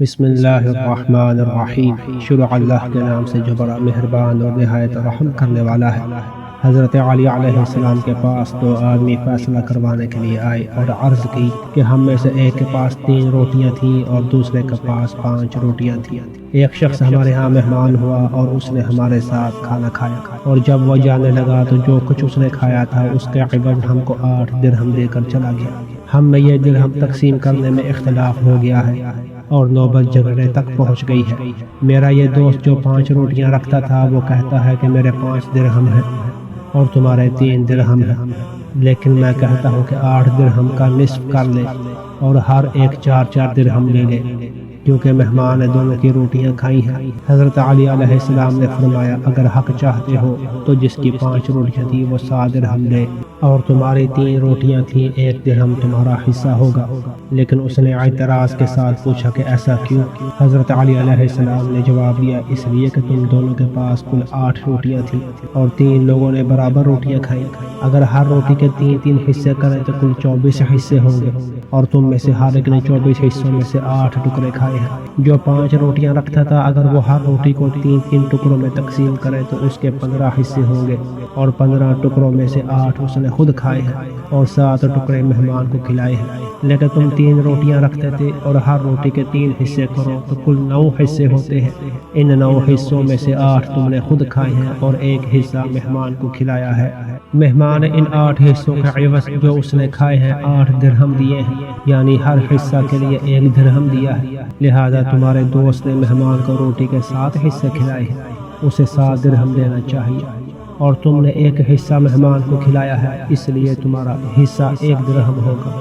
بسم اللہ الرحمن الرحیم۔ شروع اللہ کے نام سے جو بڑا مہربان اور نہایت رحم کرنے والا ہے۔ حضرت علی علیہ السلام کے پاس دو آدمی فیصلہ کروانے کے لیے آئے اور عرض کی کہ ہم میں سے ایک کے پاس 3 روٹیاں تھیں اور دوسرے کے پاس 5 روٹیاں تھیں۔ ایک شخص ہمارے ہاں مہمان ہوا اور اس نے ہمارے ساتھ کھانا کھایا، اور جب وہ جانے لگا تو جو کچھ اس نے کھایا تھا اس کے عوض ہم کو 8 درہم دے کر چلا گیا۔ ہم میں یہ درہم تقسیم کرنے میں اختلاف ہو گیا ہے اور نوبت جھگڑے تک پہنچ گئی ہے۔ میرا یہ دوست جو 5 روٹیاں رکھتا تھا وہ کہتا ہے کہ میرے 5 درہم ہیں اور تمہارے 3 درہم ہیں، لیکن میں کہتا ہوں کہ 8 درہم کا نصف کر لے اور ہر ایک 4 درہم لے لے، کیونکہ مہمان نے دونوں کی روٹیاں کھائی ہیں۔ حضرت علی علیہ السلام نے فرمایا، اگر حق چاہتے ہو تو جس کی 5 روٹیاں تھیں وہ 7 درہم لے، اور تمہاری 3 روٹیاں تھیں 1 درہم تمہارا حصہ ہوگا۔ لیکن اس نے اعتراض کے ساتھ پوچھا کہ ایسا کیوں؟ حضرت علی علیہ السلام نے جواب دیا، اس لیے کہ تم دونوں کے پاس کل 8 روٹیاں تھیں اور 3 لوگوں نے برابر روٹیاں کھائیں۔ اگر ہر روٹی کے 3 حصے کریں تو کل 24 حصے ہوں گے، اور تم میں سے ہر ایک نے 24 حصوں میں سے 8 ٹکڑے کھائے ہیں۔ جو 5 روٹیاں رکھتا تھا اگر وہ ہر روٹی کو 3 ٹکڑوں میں تقسیم کرے تو اس کے 15 حصے ہوں گے، اور 15 ٹکڑوں میں سے 8 اس نے خود کھائے ہیں اور 7 ٹکڑے مہمان کو کھلائے ہیں۔ لیکن تم 3 روٹیاں رکھتے تھے اور ہر روٹی کے 3 حصے کرو تو کل 9 حصے ہوتے ہیں۔ ان 9 حصوں میں سے 8 تم نے خود کھائے ہیں اور 1 حصہ مہمان کو کھلایا ہے۔ مہمان نے ان 8 حصوں کا عوض جو اس نے کھائے ہیں 8 درہم دیے ہیں، یعنی ہر حصہ کے لیے 1 درہم دیا ہے۔ لہذا تمہارے دوست نے مہمان کو روٹی کے 7 حصے کھلائے ہیں، اسے 7 درہم دینا چاہیے، اور تم نے 1 حصہ مہمان کو کھلایا ہے، اس لیے تمہارا حصہ 1 درہم ہوگا۔